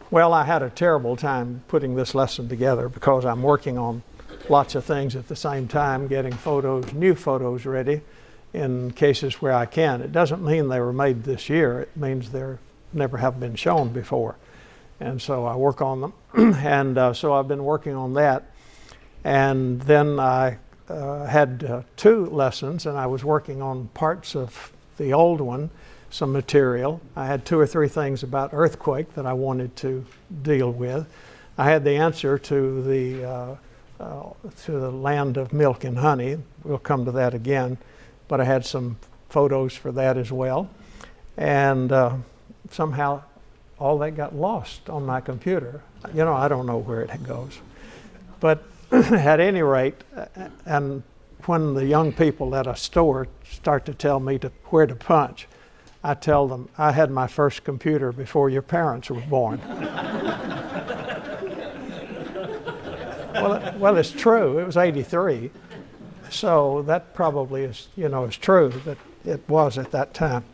Well, I had a terrible time putting this lesson together because I'm working on lots of things at the same time, getting photos, new photos ready in cases where I can. It doesn't mean they were made this year. It means they're never have been shown before. And so I work on them. And so I've been working on that. And then I had 2 lessons, and I was working on parts of the old one, some material. I had 2 or 3 things about earthquake that I wanted to deal with. I had the answer to the land of milk and honey. We'll come to that again. But I had some photos for that as well. And somehow all that got lost on my computer. You know, I don't know where it goes. But at any rate, and when the young people at a store start to tell me where to punch, I tell them, I had my first computer before your parents were born. Well, it's true. It was 83. So that probably is, is true that it was at that time.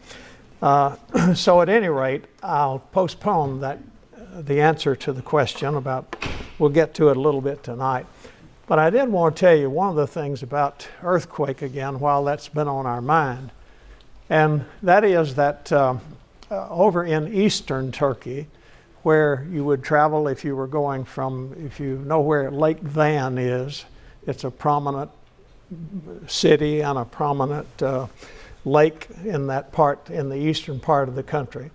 So at any rate, I'll postpone the answer to the question we'll get to it a little bit tonight. But I did want to tell you one of the things about earthquake again while that's been on our mind. And that is that over in eastern Turkey, where you would travel if you were going if you know where Lake Van is, it's a prominent city and a prominent lake in the eastern part of the country.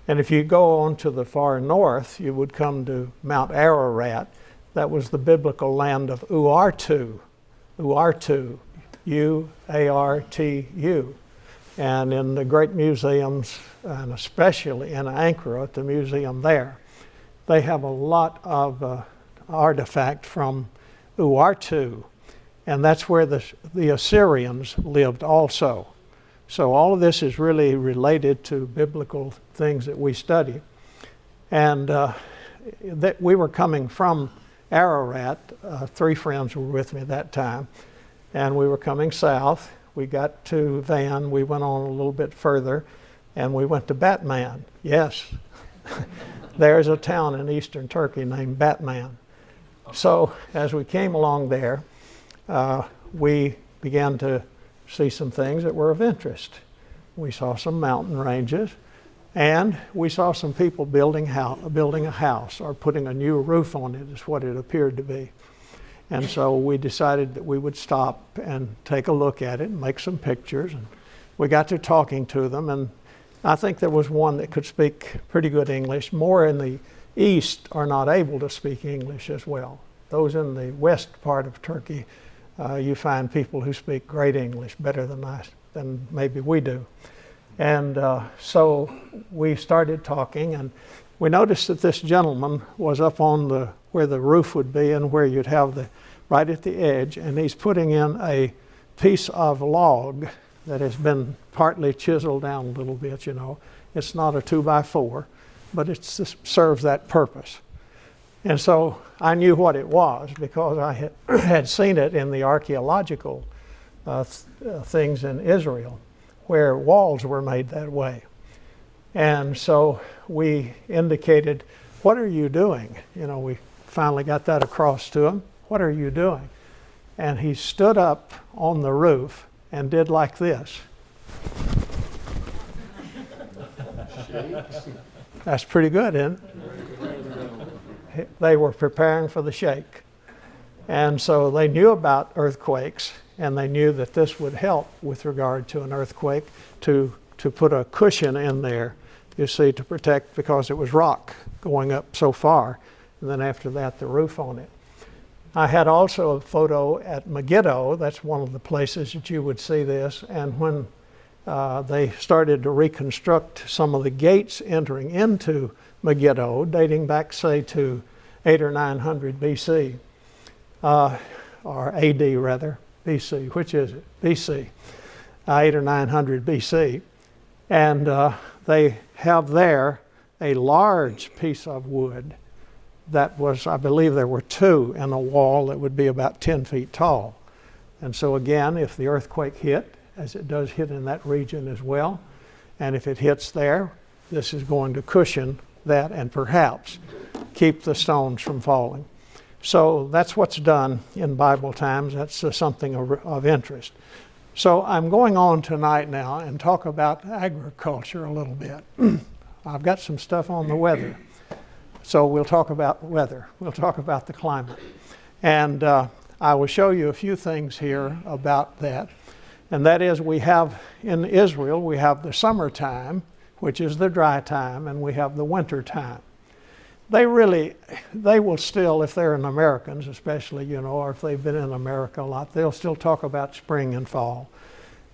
And if you go on to the far north, you would come to Mount Ararat. That was the biblical land of Urartu, U-A-R-T-U. And in the great museums, and especially in Ankara, at the museum there, they have a lot of artifact from Urartu. And that's where the Assyrians lived also. So all of this is really related to biblical things that we study. And that we were coming from Ararat. 3 friends were with me at that time. And we were coming south. We got to Van. We went on a little bit further. And we went to Batman. Yes. There's a town in eastern Turkey named Batman. So as we came along there, we began to see some things that were of interest. We saw some mountain ranges, and we saw some people building a house or putting a new roof on it, is what it appeared to be. And so we decided that we would stop and take a look at it and make some pictures. And we got to talking to them, and I think there was one that could speak pretty good English. More in the east are not able to speak English as well. Those in the west part of Turkey, you find people who speak great English, better than maybe we do. And so we started talking, and we noticed that this gentleman was up on where the roof would be and where you'd have right at the edge, and he's putting in a piece of log that has been partly chiseled down a little bit, It's not a 2x4, but it serves that purpose. And so I knew what it was because I had seen it in the archaeological things in Israel where walls were made that way. And so we indicated, what are you doing? We finally got that across to him. What are you doing? And he stood up on the roof and did like this. That's pretty good, isn't it? They were preparing for the shake. And so they knew about earthquakes, and they knew that this would help with regard to an earthquake to put a cushion in there, you see, to protect, because it was rock going up so far, and then after that the roof on it. I had also a photo at Megiddo. That's one of the places that you would see this. And when they started to reconstruct some of the gates entering into Megiddo, dating back, say, to 800 or 900 BC, or AD rather, BC. Which is it? BC. 800 or 900 BC. And they have there a large piece of wood that was, I believe there were 2 in a wall that would be about 10 feet tall. And so again, if the earthquake hit, as it does hit in that region as well, and if it hits there, this is going to cushion that and perhaps keep the stones from falling. So that's what's done in Bible times. That's something of interest. So I'm going on tonight now and talk about agriculture a little bit. I've got some stuff on the weather. So we'll talk about weather. We'll talk about the climate. And I will show you a few things here about that. And that is, we have in Israel, we have the summertime, which is the dry time, and we have the winter time. They will still, if they're in Americans especially, or if they've been in America a lot, they'll still talk about spring and fall.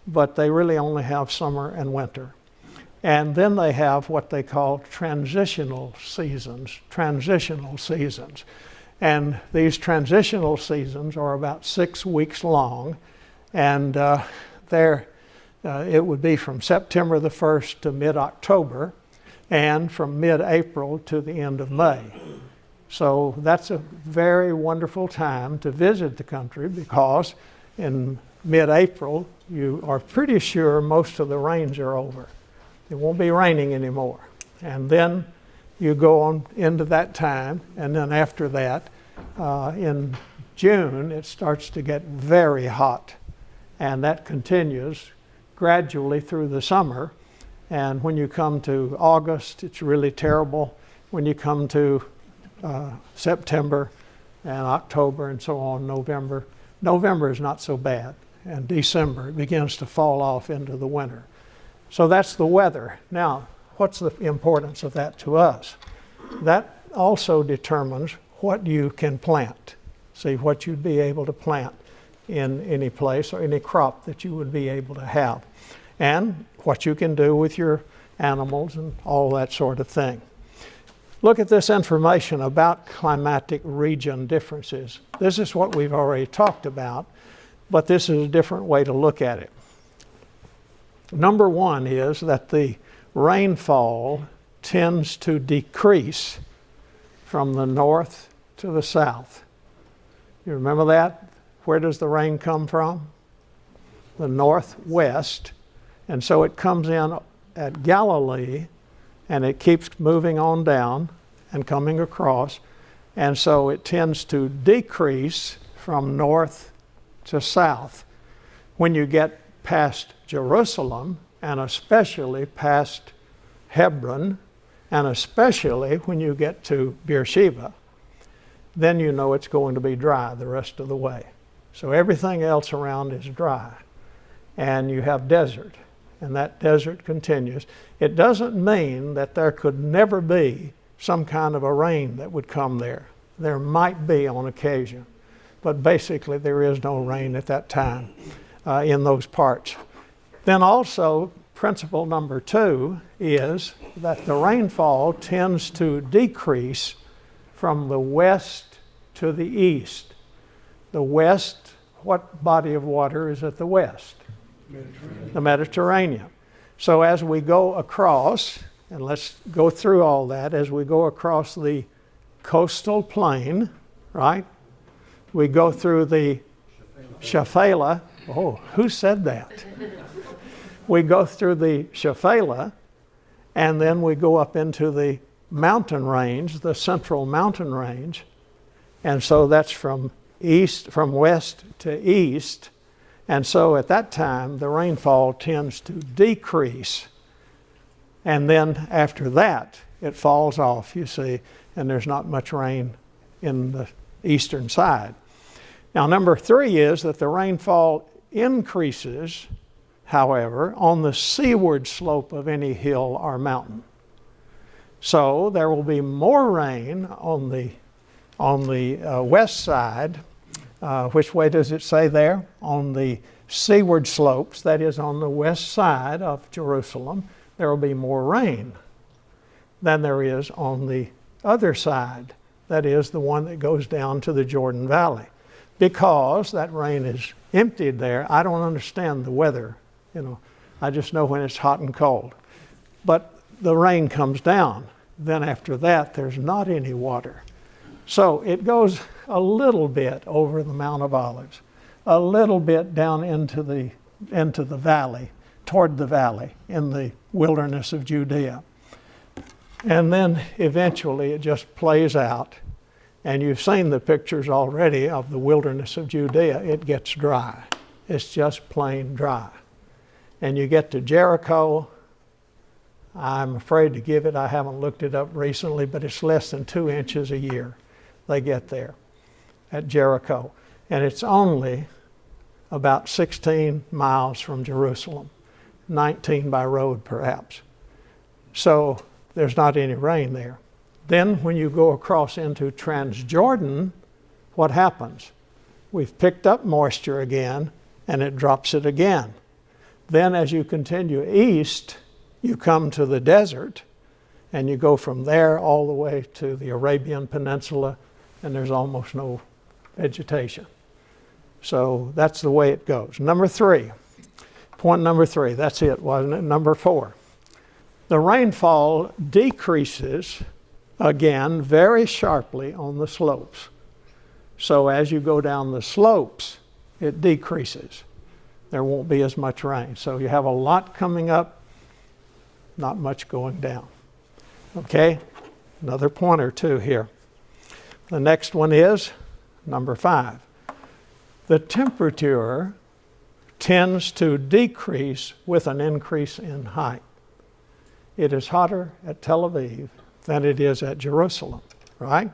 But they really only have summer and winter. And then they have what they call transitional seasons. And these transitional seasons are about 6 weeks long. And it would be from September the 1st to mid-October, and from mid-April to the end of May. So that's a very wonderful time to visit the country, because in mid-April you are pretty sure most of the rains are over. It won't be raining anymore. And then you go on into that time, and then after that, in June, it starts to get very hot. And that continues gradually through the summer. And when you come to August, it's really terrible. When you come to September and October and so on, November is not so bad. And December, it begins to fall off into the winter. So that's the weather. Now, what's the importance of that to us? That also determines what you can plant. See, what you'd be able to plant in any place, or any crop that you would be able to have, and what you can do with your animals and all that sort of thing. Look at this information about climatic region differences. This is what we've already talked about, but this is a different way to look at it. Number one is that the rainfall tends to decrease from the north to the south. You remember that? Where does the rain come from? The northwest. And so it comes in at Galilee, and it keeps moving on down and coming across. And so it tends to decrease from north to south. When you get past Jerusalem, and especially past Hebron, and especially when you get to Beersheba, then you know it's going to be dry the rest of the way. So everything else around is dry. And you have desert, and that desert continues. It doesn't mean that there could never be some kind of a rain that would come there. There might be on occasion, but basically there is no rain at that time in those parts. Then also, principle number two is that the rainfall tends to decrease from the west to the east. The west, what body of water is at the west? The Mediterranean. So as we go across, and let's go through all that, as we go across the coastal plain, right? We go through the Shephelah. Oh, who said that? We go through the Shephelah, and then we go up into the mountain range, the central mountain range. And so that's from west to east. And so at that time, the rainfall tends to decrease. And then after that, it falls off, you see, and there's not much rain in the eastern side. Now, number three is that the rainfall increases, however, on the seaward slope of any hill or mountain. So there will be more rain on the west side. Which way does it say there? On the seaward slopes, that is on the west side of Jerusalem, there will be more rain than there is on the other side, that is the one that goes down to the Jordan Valley. Because that rain is emptied there, I don't understand the weather, I just know when it's hot and cold. But the rain comes down. Then after that, there's not any water. So it goes a little bit over the Mount of Olives, a little bit down into the valley, toward the valley in the wilderness of Judea. And then eventually it just plays out. And you've seen the pictures already of the wilderness of Judea. It gets dry. It's just plain dry. And you get to Jericho. I'm afraid to give it. I haven't looked it up recently, but it's less than 2 inches a year they get there at Jericho. And it's only about 16 miles from Jerusalem, 19 by road perhaps. So there's not any rain there. Then when you go across into Transjordan, what happens? We've picked up moisture again, and it drops it again. Then as you continue east, you come to the desert, and you go from there all the way to the Arabian Peninsula, and there's almost no vegetation. So that's the way it goes. Number 3, point number 3, that's it, wasn't it? Number 4, the rainfall decreases again very sharply on the slopes. So as you go down the slopes, it decreases. There won't be as much rain. So you have a lot coming up, not much going down. Okay, another point or two here. The next one is number 5. The temperature tends to decrease with an increase in height. It is hotter at Tel Aviv than it is at Jerusalem, right?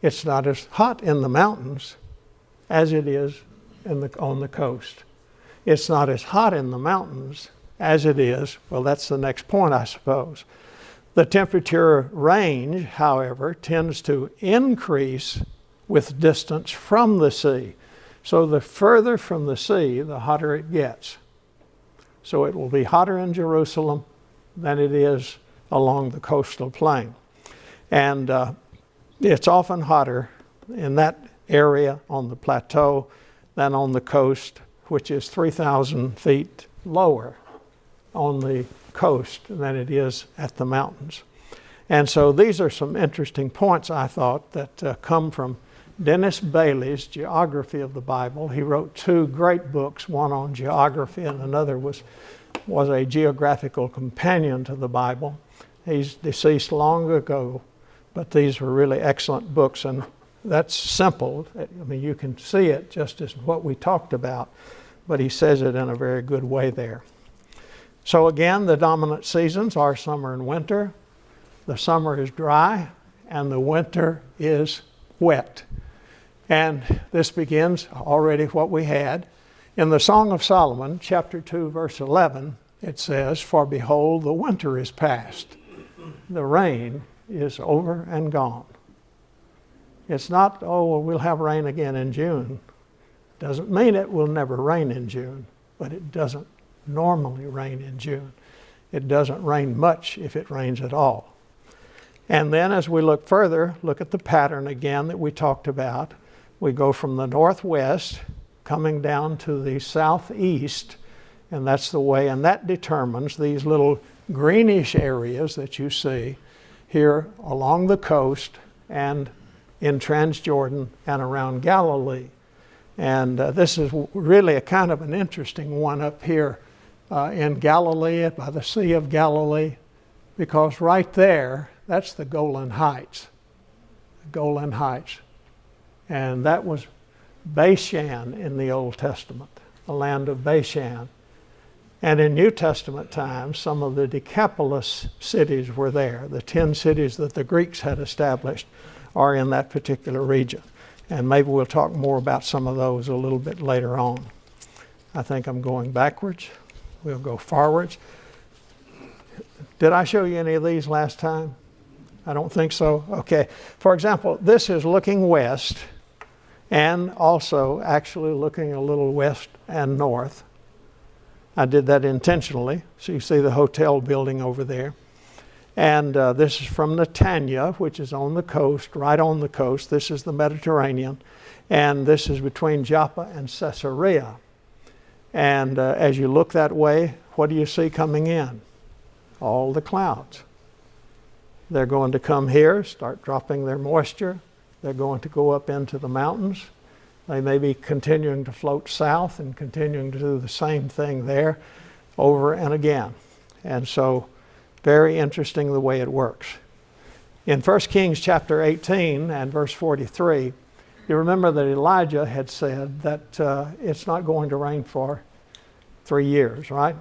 It's not as hot in the mountains as it is on the coast. It's not as hot in the mountains as it is, well, that's the next point, I suppose. The temperature range, however, tends to increase with distance from the sea. So the further from the sea, the hotter it gets. So it will be hotter in Jerusalem than it is along the coastal plain. And it's often hotter in that area on the plateau than on the coast, which is 3,000 feet lower on the coast than it is at the mountains. And so these are some interesting points, I thought, that come from Dennis Bailey's Geography of the Bible. He wrote 2 great books, one on geography and another was a geographical companion to the Bible. He's deceased long ago, but these were really excellent books, and that's simple. I mean, you can see it just as what we talked about, but he says it in a very good way there. So again, the dominant seasons are summer and winter. The summer is dry, and the winter is wet. And this begins already what we had. In the Song of Solomon, chapter 2, verse 11, it says, "For behold, the winter is past. The rain is over and gone." It's not, oh, well, we'll have rain again in June. Doesn't mean it will never rain in June, but it doesn't normally rain in June. It doesn't rain much if it rains at all. And then as we look further, look at the pattern again that we talked about. We go from the northwest coming down to the southeast, and that's the way, and that determines these little greenish areas that you see here along the coast and in Transjordan and around Galilee. And this is really a kind of an interesting one up here in Galilee, by the Sea of Galilee, because right there, that's the Golan Heights. The Golan Heights. And that was Bashan in the Old Testament, the land of Bashan. And in New Testament times, some of the Decapolis cities were there. The 10 cities that the Greeks had established are in that particular region. And maybe we'll talk more about some of those a little bit later on. I think I'm going backwards. We'll go forwards. Did I show you any of these last time? I don't think so. Okay. For example, this is looking west and also actually looking a little west and north. I did that intentionally. So you see the hotel building over there. And this is from Netanya, which is on the coast, right on the coast. This is the Mediterranean. And this is between Joppa and Caesarea. And as you look that way, what do you see coming in? All the clouds. They're going to come here, start dropping their moisture. They're going to go up into the mountains. They may be continuing to float south and continuing to do the same thing there over and again. And so Very interesting the way it works. In 1 Kings chapter 18 and verse 43, you remember that Elijah had said that it's not going to rain for 3 years, right?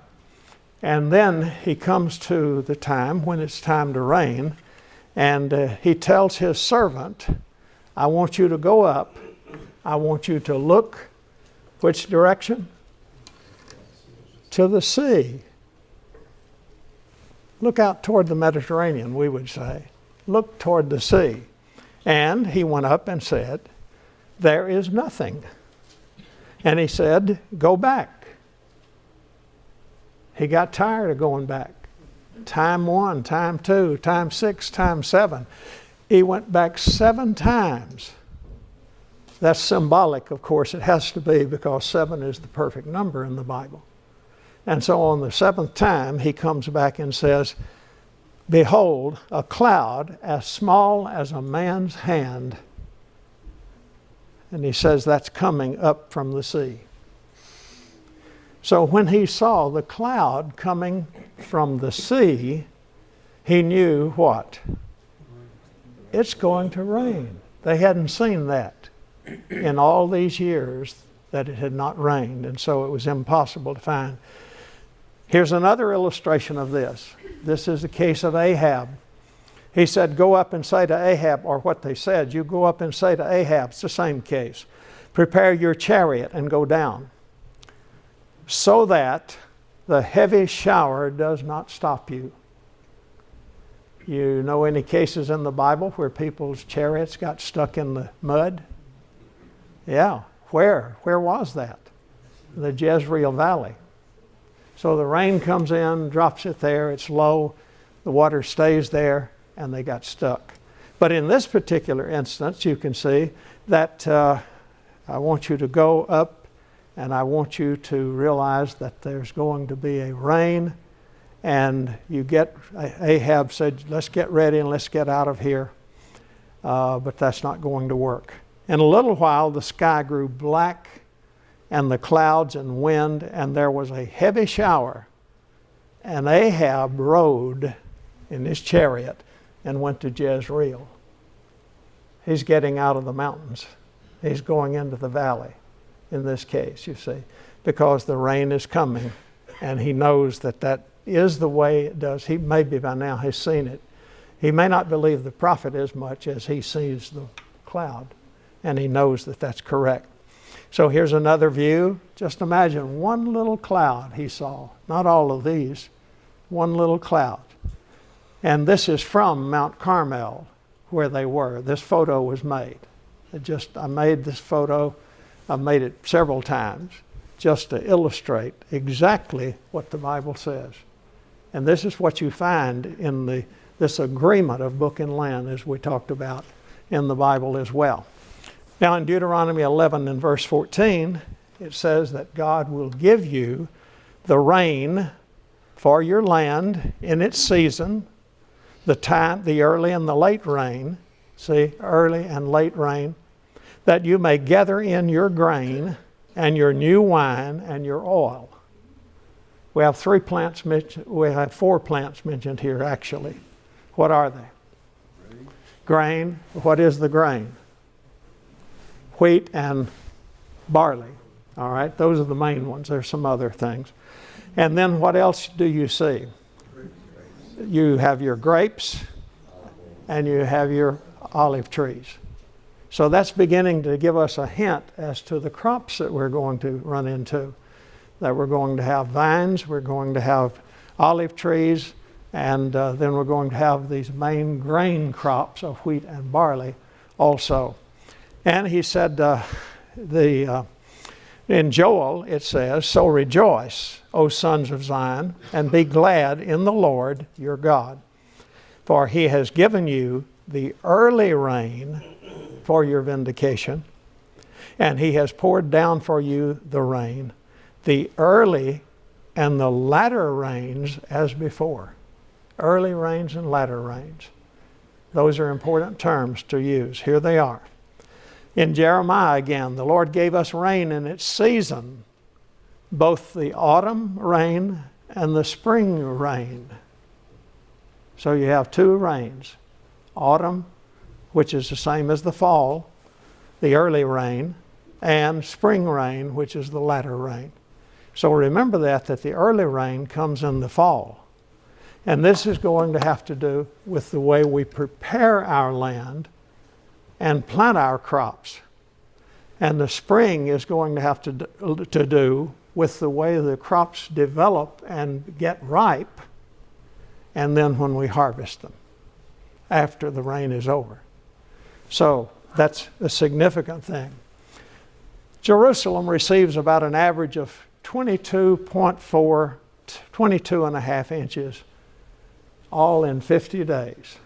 And then he comes to the time when it's time to rain, and he tells his servant, I want you to go up. I want you to look, which direction? To the sea. Look out toward the Mediterranean, we would say. Look toward the sea. And he went up and said, there is nothing. And he said, go back. He got tired of going back. Time 1, time 2, time 6, time 7. He went back 7 times. That's symbolic, of course. It has to be, because 7 is the perfect number in the Bible. And so on the 7th time, he comes back and says, behold, a cloud as small as a man's hand. And he says that's coming up from the sea. So when he saw the cloud coming from the sea, he knew what? It's going to rain. They hadn't seen that in all these years, that it had not rained, and so it was impossible to find. Here's another illustration of this. This is the case of Ahab. He said, go up and say to Ahab, or what they said, you go up and say to Ahab, it's the same case, prepare your chariot and go down, so that the heavy shower does not stop you. You know any cases in the Bible where people's chariots got stuck in the mud? Yeah. Where? Where was that? The Jezreel Valley. So the rain comes in, drops it there, it's low, the water stays there, and they got stuck. But in this particular instance, you can see that I want you to go up, and I want you to realize that there's going to be a rain, and Ahab said, let's get ready and let's get out of here. But that's not going to work. In a little while, the sky grew black, and the clouds and wind, and there was a heavy shower. And Ahab rode in his chariot and went to Jezreel. He's getting out of the mountains. He's going into the valley in this case, you see, because the rain is coming, and he knows that that is the way it does. He maybe by now has seen it. He may not believe the prophet as much as he sees the cloud, and he knows that that's correct. So here's another view. Just imagine one little cloud he saw, not all of these, one little cloud. And this is from Mount Carmel, where they were. This photo was made. I made this photo. I've made it several times just to illustrate exactly what the Bible says. And this is what you find in this agreement of book and land, as we talked about in the Bible as well. Now in Deuteronomy 11 and verse 14, it says that God will give you the rain for your land in its season, the early and the late rain, see, early and late rain, that you may gather in your grain and your new wine and your oil. We have 4 plants mentioned here actually. What are they? Grain. What is the grain? Wheat and barley. All right, those are the main ones. There's some other things. And then what else do you see? You have your grapes and you have your olive trees. So that's beginning to give us a hint as to the crops that we're going to run into. That we're going to have vines, we're going to have olive trees, and then we're going to have these main grain crops of wheat and barley also. And he said, in Joel it says, so rejoice, O sons of Zion, and be glad in the Lord your God. For he has given you the early rain for your vindication, and he has poured down for you the rain, the early and the latter rains as before. Early rains and latter rains. Those are important terms to use. Here they are. In Jeremiah again, the Lord gave us rain in its season, both the autumn rain and the spring rain. So you have two rains. Autumn, which is the same as the fall, the early rain, and spring rain, which is the latter rain. So remember that the early rain comes in the fall. And this is going to have to do with the way we prepare our land and plant our crops. And the spring is going to have to do with the way the crops develop and get ripe, and then when we harvest them after the rain is over. So that's a significant thing. Jerusalem receives about an average of 22.4, 22 and a half inches, all in 50 days.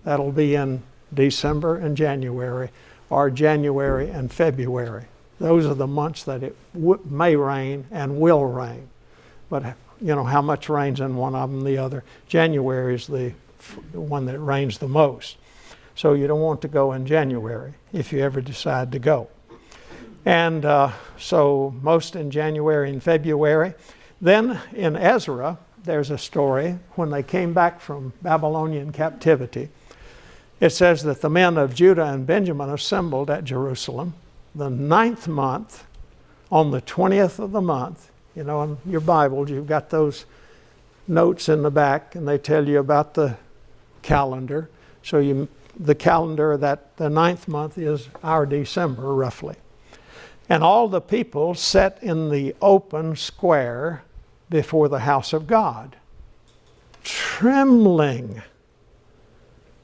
That'll be in December and January, or January and February. Those are the months that it may rain and will rain. But you know how much rains in one of them, the other. January is the one that rains the most. So you don't want to go in January if you ever decide to go. And so most in January and February. Then in Ezra, there's a story when they came back from Babylonian captivity. It says that the men of Judah and Benjamin assembled at Jerusalem the 9th month, on the 20th of the month. You know, in your Bibles, you've got those notes in the back, and they tell you about the calendar. So the calendar that the 9th month is our December, roughly. And all the people sat in the open square before the house of God, trembling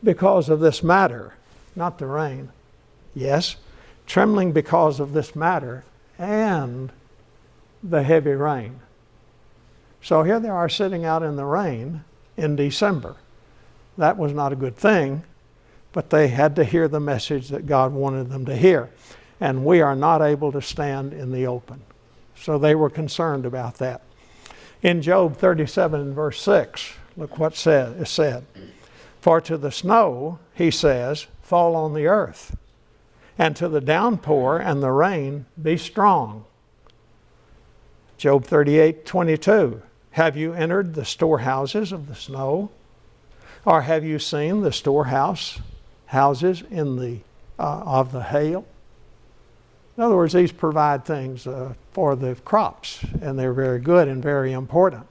because of this matter, not the rain. Yes, trembling because of this matter and the heavy rain. So here they are sitting out in the rain in December. That was not a good thing, but they had to hear the message that God wanted them to hear. And we are not able to stand in the open. So they were concerned about that. In Job 37 and verse 6, look what is said. For to the snow, he says, fall on the earth, and to the downpour and the rain be strong. Job 38:22, have you entered the storehouses of the snow? Or have you seen the houses in the of the hail? In other words, these provide things for the crops, and they're very good and very important.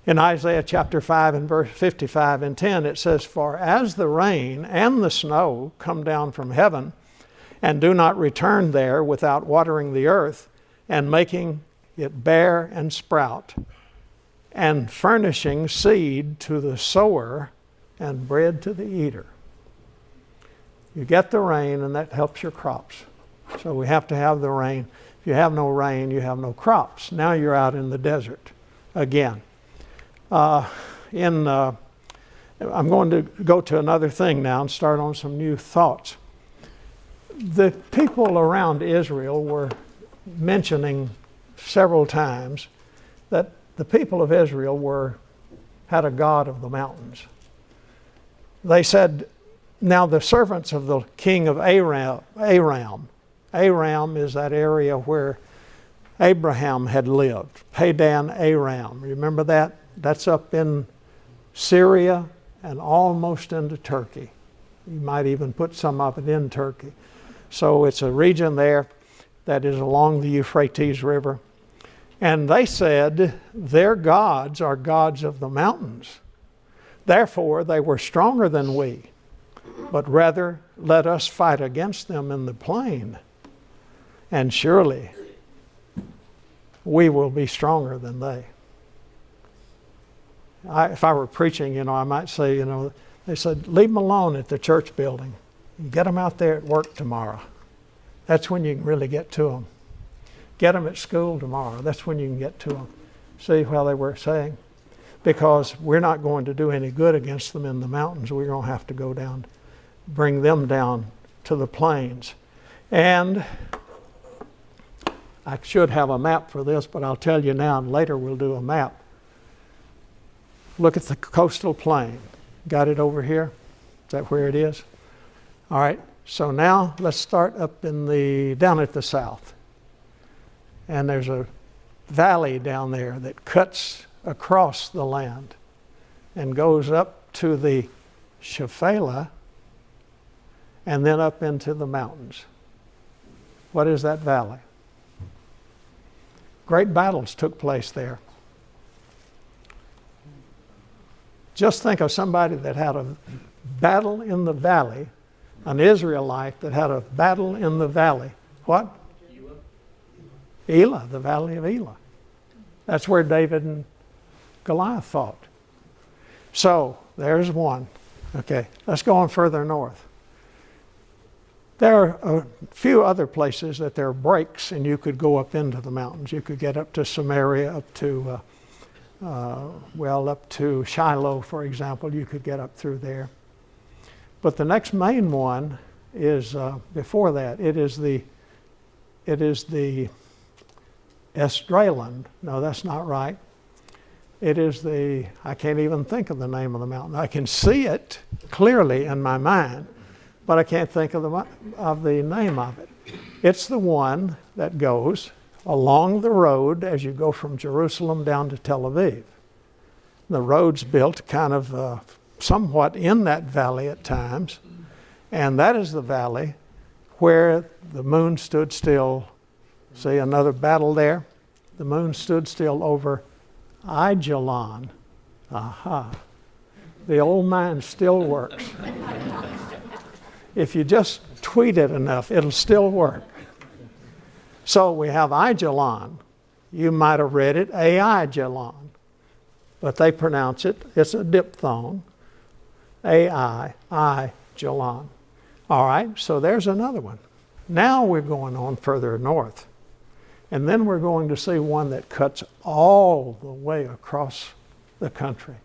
In Isaiah chapter 5 and verse 55 and 10, it says, for as the rain and the snow come down from heaven, and do not return there without watering the earth, and making it bear and sprout, and furnishing seed to the sower, and bread to the eater. You get the rain, and that helps your crops. So we have to have the rain. If you have no rain, you have no crops. Now you're out in the desert again. I'm going to go to another thing now and start on some new thoughts. The people around Israel were mentioning several times that the people of Israel had a god of the mountains. They said, now the servants of the king of Aram is that area where Abraham had lived, Padan Aram. Remember that? That's up in Syria and almost into Turkey. You might even put some of it in Turkey. So it's a region there that is along the Euphrates River. And they said their gods are gods of the mountains. Therefore, they were stronger than we, but rather let us fight against them in the plain. And surely we will be stronger than they. If I were preaching, I might say, they said, leave them alone at the church building. You get them out there at work tomorrow. That's when you can really get to them. Get them at school tomorrow. That's when you can get to them. See how they were saying? Because we're not going to do any good against them in the mountains. We're going to have to go down, bring them down to the plains. And I should have a map for this, but I'll tell you now, and later we'll do a map. Look at the coastal plain. Got it over here? Is that where it is? All right. So now let's start up down at the south. And there's a valley down there that cuts across the land and goes up up to the Shephelah, and then up into the mountains. What is that valley? Great battles took place there. Just think of somebody that had a battle in the valley, an Israelite that had a battle in the valley. What? Elah, the valley of Elah. That's where David and Goliath fought. So, there's one. Okay, let's go on further north. There are a few other places that there are breaks and you could go up into the mountains. You could get up to Samaria, up to Shiloh, for example. You could get up through there. But the next main one is before that. It is the Esdraelon. No, that's not right. It is I can't even think of the name of the mountain. I can see it clearly in my mind, but I can't think of the name of it. It's the one that goes along the road as you go from Jerusalem down to Tel Aviv. The road's built kind of somewhat in that valley at times, and that is the valley where the moon stood still. See another battle there? The moon stood still over Aijalon. Aha. The old mind still works. If you just tweet it enough, it'll still work. So we have Aijalon. You might have read it Aijalon, but they pronounce it, it's a diphthong, Aijalon. All right, so there's another one. Now we're going on further north. And then we're going to see one that cuts all the way across the country.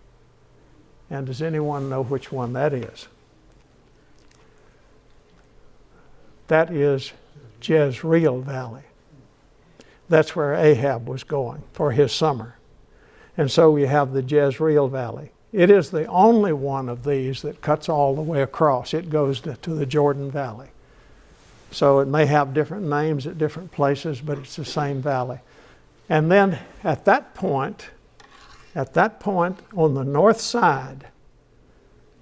And does anyone know which one that is? That is Jezreel Valley. That's where Ahab was going for his summer. And so we have the Jezreel Valley. It is the only one of these that cuts all the way across. It goes to the Jordan Valley. So it may have different names at different places, but it's the same valley. And then at that point on the north side,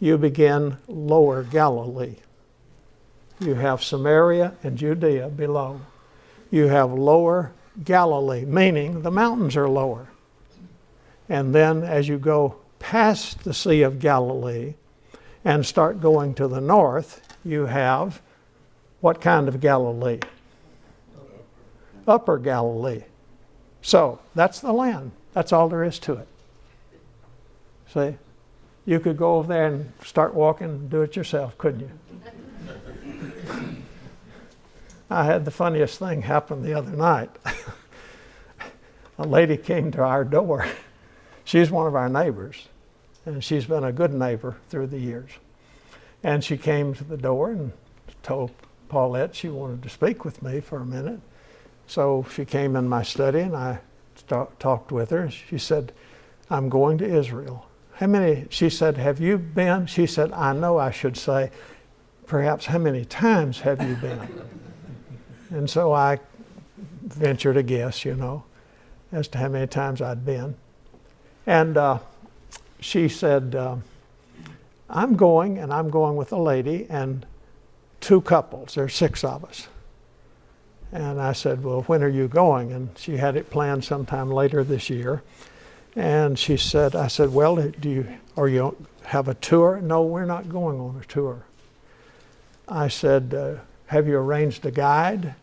you begin Lower Galilee. You have Samaria and Judea below. You have Lower Galilee, meaning the mountains are lower. And then as you go past the Sea of Galilee and start going to the north, you have what kind of Galilee? Upper Galilee. So that's the land. That's all there is to it. See? You could go over there and start walking and do it yourself, couldn't you? I had the funniest thing happen the other night. A lady came to our door. She's one of our neighbors, and she's been a good neighbor through the years. And she came to the door and told Paulette she wanted to speak with me for a minute. So she came in my study and I talked with her. She said, I'm going to Israel. How many, she said, have you been? She said, I know I should say, perhaps how many times have you been? And so I ventured a guess, as to how many times I'd been. And she said, I'm going with a lady and 2 couples. There's 6 of us. And I said, well, when are you going? And she had it planned sometime later this year. And I said, well, do you have a tour? No, we're not going on a tour. I said, have you arranged a guide?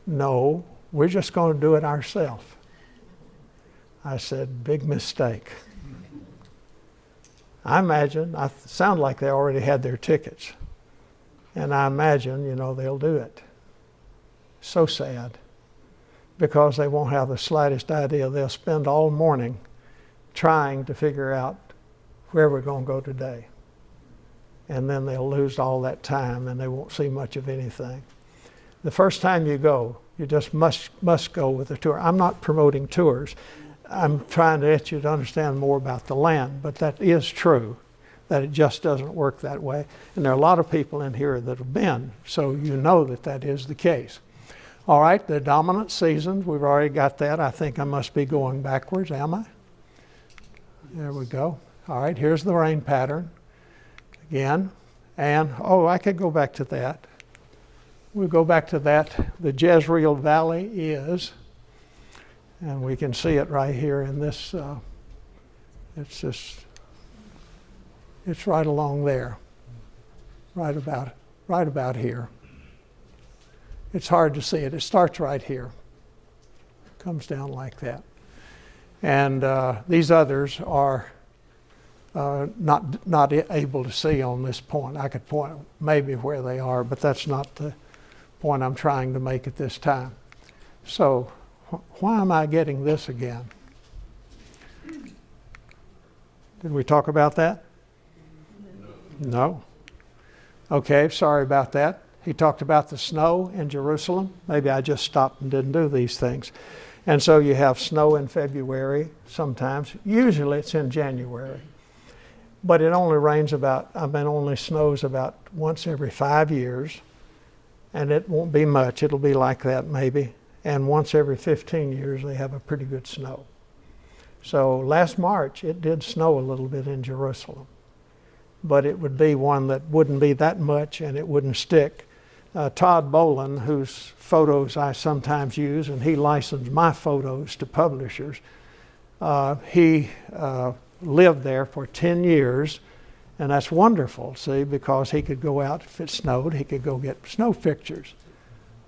No, we're just going to do it ourselves. I said, big mistake. I sound like they already had their tickets. And I imagine, they'll do it. So sad. Because they won't have the slightest idea. They'll spend all morning trying to figure out where we're going to go today. And then they'll lose all that time and they won't see much of anything. The first time you go, you just must go with a tour. I'm not promoting tours. I'm trying to get you to understand more about the land, but that is true, that it just doesn't work that way. And there are a lot of people in here that have been, so you know that is the case. All right, the dominant seasons, we've already got that. I think I must be going backwards, am I? There we go. All right, here's the rain pattern. again. And, I could go back to that. We'll go back to that. The Jezreel Valley is, and we can see it right here in this, it's right along there, right about here. It's hard to see it. It starts right here, comes down like that. And these others are not able to see on this point. I could point maybe where they are, but that's not the point I'm trying to make at this time. So why am I getting this again? Did we talk about that? No. Okay, sorry about that. He talked about the snow in Jerusalem. Maybe I just stopped and didn't do these things. And so you have snow in February sometimes. Usually it's in January. But it only only snows about once every 5 years. And it won't be much. It'll be like that maybe. And once every 15 years they have a pretty good snow. So last March it did snow a little bit in Jerusalem. But it would be one that wouldn't be that much and it wouldn't stick. Todd Bolin, whose photos I sometimes use, and he licensed my photos to publishers, he lived there for 10 years. And that's wonderful, see, because he could go out, if it snowed, he could go get snow pictures.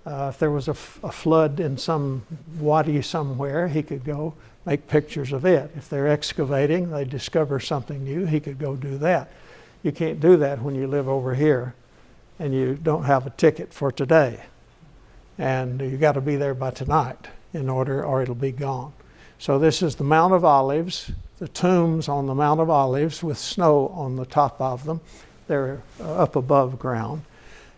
If there was a flood in some wadi somewhere, he could go make pictures of it. If they're excavating, they discover something new, he could go do that. You can't do that when you live over here and you don't have a ticket for today. And you got to be there by tonight in order, or it'll be gone. So this is the Mount of Olives, the tombs on the Mount of Olives with snow on the top of them. They're up above ground.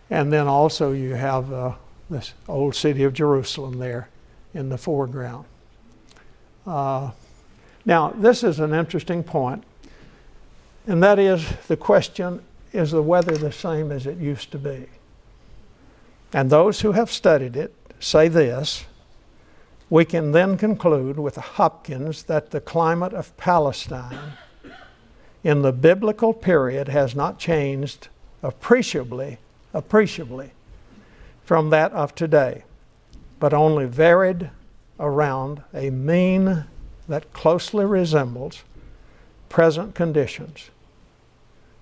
And then also you have this old city of Jerusalem there in the foreground. Now, this is an interesting point, and that is the question, is the weather the same as it used to be? And those who have studied it say this: we can then conclude with Hopkins that the climate of Palestine in the biblical period has not changed appreciably from that of today, but only varied around a mean that closely resembles present conditions.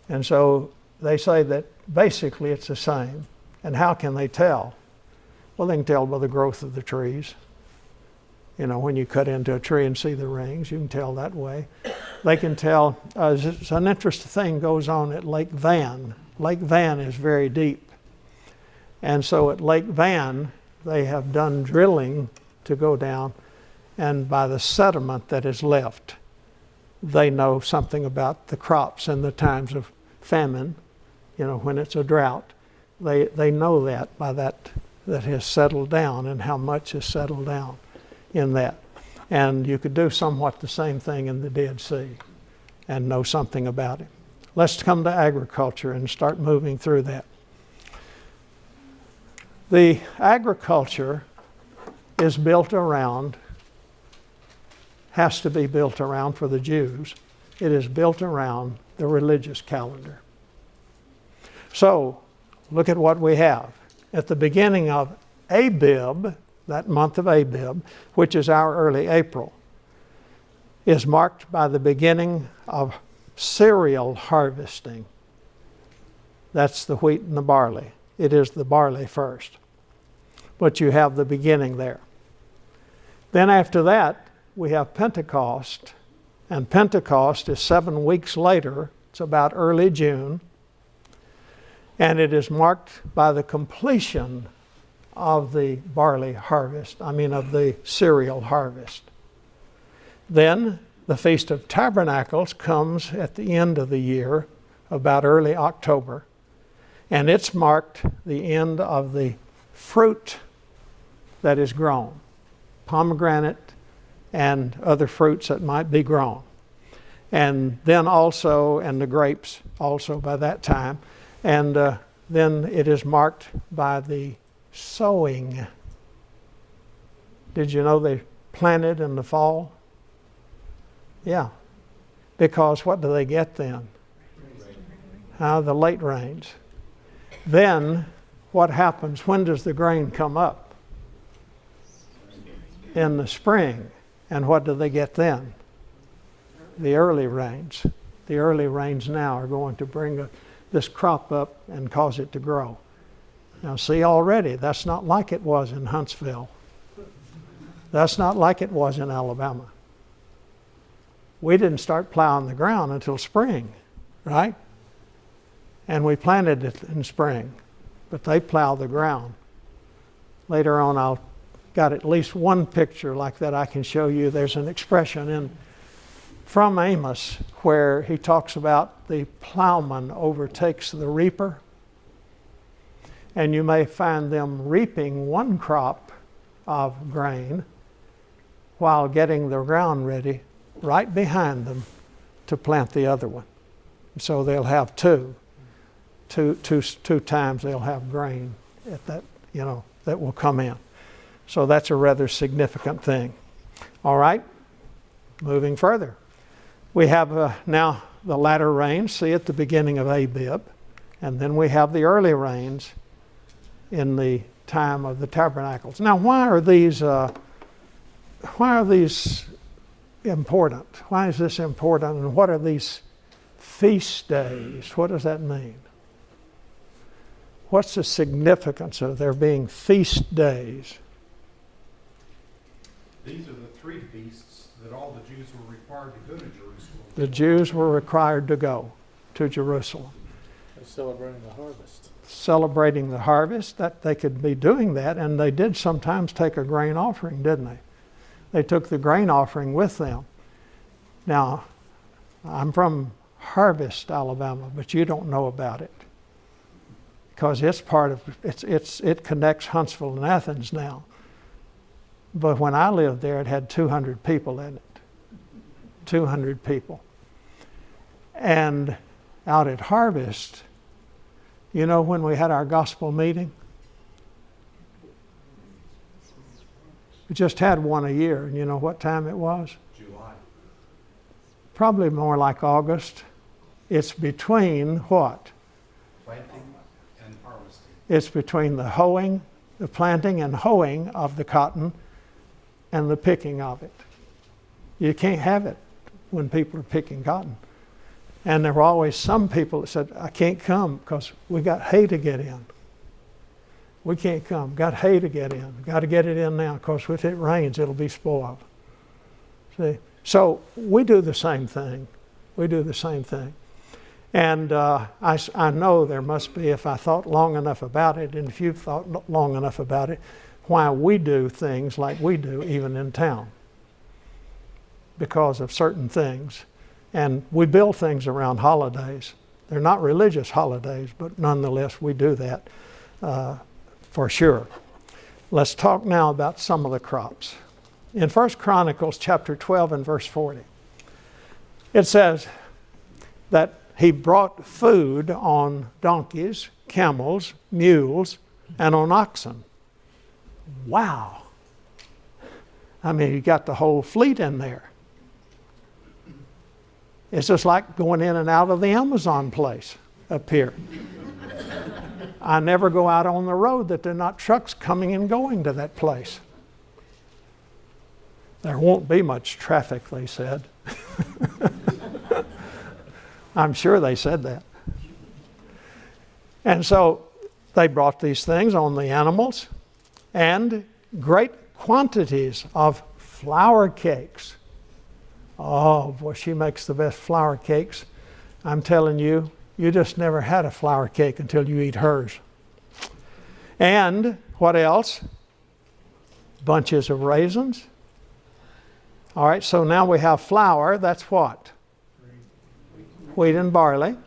And so they say that basically it's the same. And how can they tell? Well, they can tell by the growth of the trees. You know, when you cut into a tree and see the rings, you can tell that way. They can tell, an interesting thing goes on at Lake Van. Lake Van is very deep. And so at Lake Van, they have done drilling to go down, and by the sediment that is left, they know something about the crops in the times of famine, you know, when it's a drought. They know that by that has settled down and how much has settled down in that. And you could do somewhat the same thing in the Dead Sea and know something about it. Let's come to agriculture and start moving through that. The agriculture is built around, has to be built around for the Jews. It is built around the religious calendar. So, look at what we have. At the beginning of Abib, that month of Abib, which is our early April, is marked by the beginning of cereal harvesting. That's the wheat and the barley. It is the barley first. But you have the beginning there. Then after that, we have Pentecost. And Pentecost is 7 weeks later. It's about early June. And it is marked by the completion of the barley harvest, of the cereal harvest. Then the Feast of Tabernacles comes at the end of the year, about early October. And it's marked the end of the fruit that is grown, pomegranate and other fruits that might be grown. And then also, and the grapes also by that time. And then it is marked by the sowing. Did you know they planted in the fall? Yeah. Because what do they get then? The late rains. Then what happens? When does the grain come up? In the spring. And what do they get then? The early rains. The early rains now are going to bring this crop up and cause it to grow. Now see, already that's not like it was in Huntsville. That's not like it was in Alabama. We didn't start plowing the ground until spring, right? And we planted it in spring, but they plow the ground. Later on, I'll got at least one picture like that I can show you. There's an expression from Amos where he talks about the plowman overtakes the reaper. And you may find them reaping one crop of grain while getting the ground ready right behind them to plant the other one. So they'll have two times they'll have grain at that, that will come in. So that's a rather significant thing. All right, moving further. We have now the latter rains, see, at the beginning of Abib, and then we have the early rains in the time of the tabernacles. Now, why are these important? Why is this important, and what are these feast days? What does that mean? What's the significance of there being feast days? These are the three feasts that all the Jews were required to go to Jerusalem. The Jews were required to go to Jerusalem. They're celebrating the harvest. Celebrating the harvest, that they could be doing that, and they did sometimes take a grain offering, didn't they? They took the grain offering with them. Now, I'm from Harvest, Alabama, but you don't know about it because it's part of it connects Huntsville and Athens now. But when I lived there, it had 200 people in it. 200 people. And out at Harvest, when we had our gospel meeting? We just had one a year. And you know what time it was? July. Probably more like August. It's between what? Planting and harvesting. It's between the planting and hoeing of the cotton and the picking of it. You can't have it when people are picking cotton. And there were always some people that said, I can't come because we got hay to get in. We can't come. Got hay to get in. Got to get it in now because if it rains, it'll be spoiled. See? So we do the same thing. We do the same thing. And I know there must be, if I thought long enough about it, and if you've thought long enough about it, why we do things like we do even in town. Because of certain things. And we build things around holidays. They're not religious holidays, but nonetheless we do that for sure. Let's talk now about some of the crops. In 1 Chronicles chapter 12 and verse 40, it says that he brought food on donkeys, camels, mules, and on oxen. Wow. I mean, you got the whole fleet in there. It's just like going in and out of the Amazon place up here. I never go out on the road that there are not trucks coming and going to that place. There won't be much traffic, they said. I'm sure they said that. And so they brought these things on the animals and great quantities of flour cakes. Oh, boy, she makes the best flour cakes. I'm telling you, you just never had a flour cake until you eat hers. And what else? Bunches of raisins. All right, so now we have flour. That's what? Wheat and barley.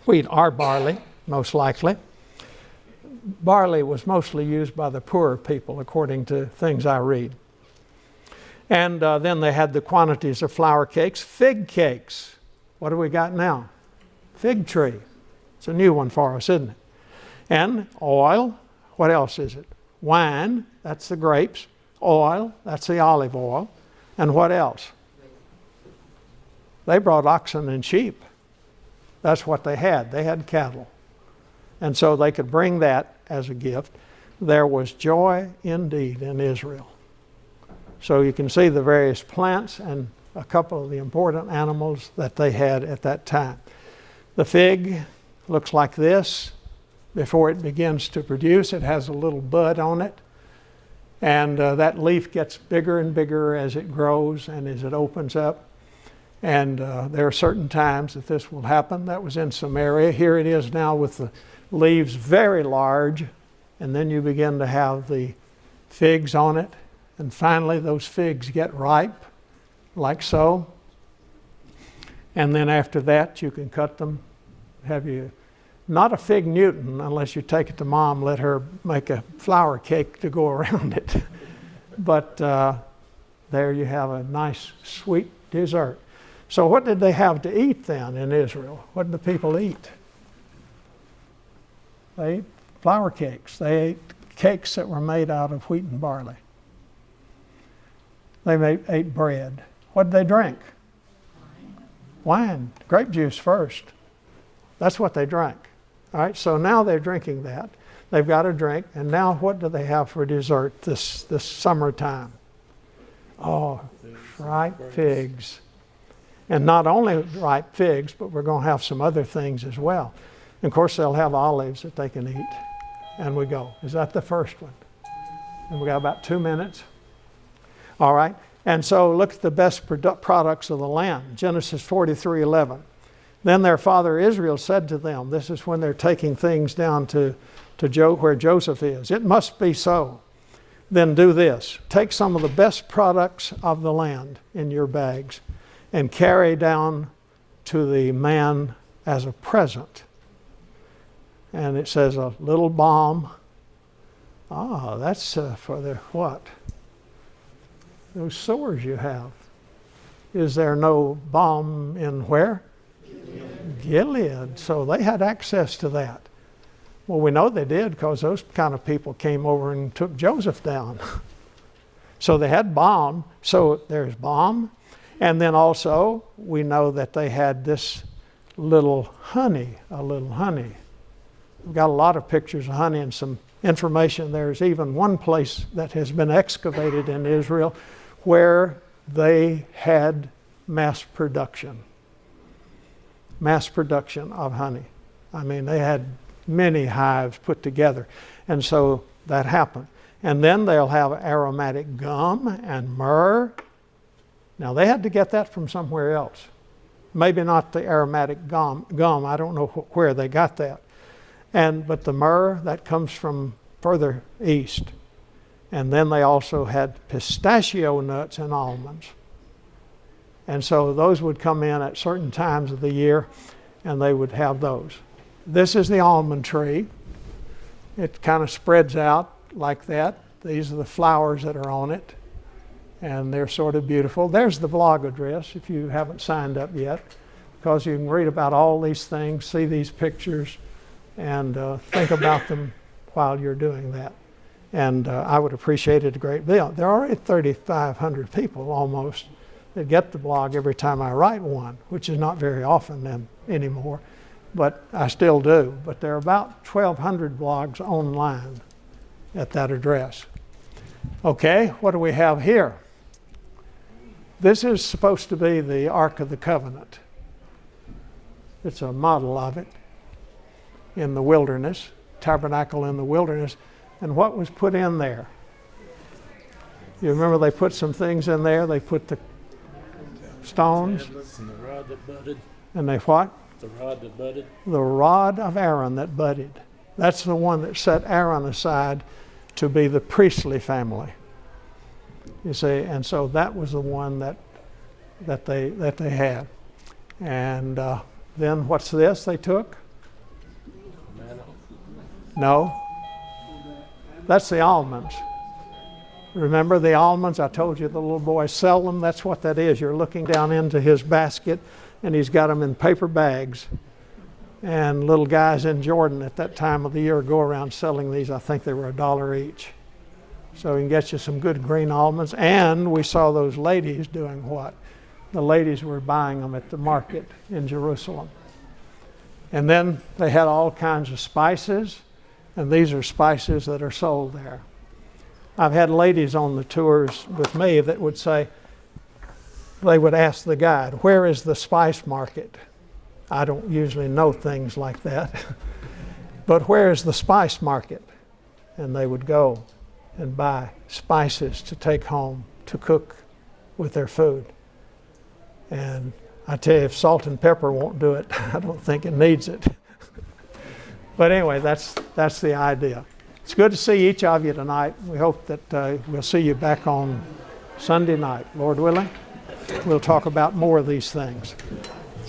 Wheat or barley, most likely. Barley was mostly used by the poorer people, according to things I read. And then they had the quantities of flour cakes. Fig cakes. What do we got now? Fig tree. It's a new one for us, isn't it? And oil. What else is it? Wine. That's the grapes. Oil. That's the olive oil. And what else? They brought oxen and sheep. That's what they had. They had cattle. And so they could bring that as a gift. There was joy indeed in Israel. So you can see the various plants and a couple of the important animals that they had at that time. The fig looks like this. Before it begins to produce, it has a little bud on it. And that leaf gets bigger and bigger as it grows and as it opens up. And there are certain times that this will happen. That was in Samaria. Here it is now with the leaves very large. And then you begin to have the figs on it. And finally those figs get ripe, like so. And then after that you can cut them. Not a fig Newton unless you take it to Mom, let her make a flour cake to go around it. But there you have a nice sweet dessert. So what did they have to eat then in Israel? What did the people eat? They ate flour cakes. They ate cakes that were made out of wheat and barley. They ate bread. What did they drink? Wine. Grape juice first. That's what they drank. All right, so now they're drinking that. They've got a drink, and now what do they have for dessert this summertime? Oh, ripe figs. And not only ripe figs, but we're going to have some other things as well. And of course, they'll have olives that they can eat. And we go. Is that the first one? And we got about 2 minutes. All right. And so look at the best products of the land. Genesis 43:11. Then their father Israel said to them, this is when they're taking things down to where Joseph is. It must be so. Then do this. Take some of the best products of the land in your bags and carry down to the man as a present. And it says a little balm. That's for the what? Those sores you have. Is there no balm in where? Gilead. So they had access to that. Well, we know they did because those kind of people came over and took Joseph down. So they had balm. So there's balm. And then also we know that they had this little honey, We've got a lot of pictures of honey and some information. There's even one place that has been excavated in Israel where they had mass production of honey. I mean, they had many hives put together. And so that happened. And then they'll have aromatic gum and myrrh. Now, they had to get that from somewhere else. Maybe not the aromatic gum. I don't know where they got that. But the myrrh, that comes from further east. And then they also had pistachio nuts and almonds. And so those would come in at certain times of the year, and they would have those. This is the almond tree. It kind of spreads out like that. These are the flowers that are on it, and they're sort of beautiful. There's the blog address if you haven't signed up yet, because you can read about all these things, see these pictures, and think about them while you're doing that. And I would appreciate it a great deal. There are already 3,500 people almost that get the blog every time I write one, which is not very often anymore, but I still do. But there are about 1,200 blogs online at that address. Okay, what do we have here? This is supposed to be the Ark of the Covenant. It's a model of it in the wilderness, tabernacle in the wilderness. And what was put in there? You remember they put some things in there. They put the stones. And the rod that budded. And they what? The rod that budded. The rod of Aaron that budded. That's the one that set Aaron aside to be the priestly family. You see, and so that was the one that they had. And then what's this they took? No. That's the almonds. Remember the almonds? I told you the little boys sell them. That's what that is. You're looking down into his basket, and he's got them in paper bags. And little guys in Jordan at that time of the year go around selling these. I think they were $1 each. So you can get you some good green almonds. And we saw those ladies doing what? The ladies were buying them at the market in Jerusalem. And then they had all kinds of spices, and these are spices that are sold there. I've had ladies on the tours with me that would say, they would ask the guide, where is the spice market? I don't usually know things like that. But where is the spice market? And they would go and buy spices to take home to cook with their food. And I tell you, if salt and pepper won't do it, I don't think it needs it. But anyway, that's the idea. It's good to see each of you tonight. We hope that we'll see you back on Sunday night, Lord willing. We'll talk about more of these things.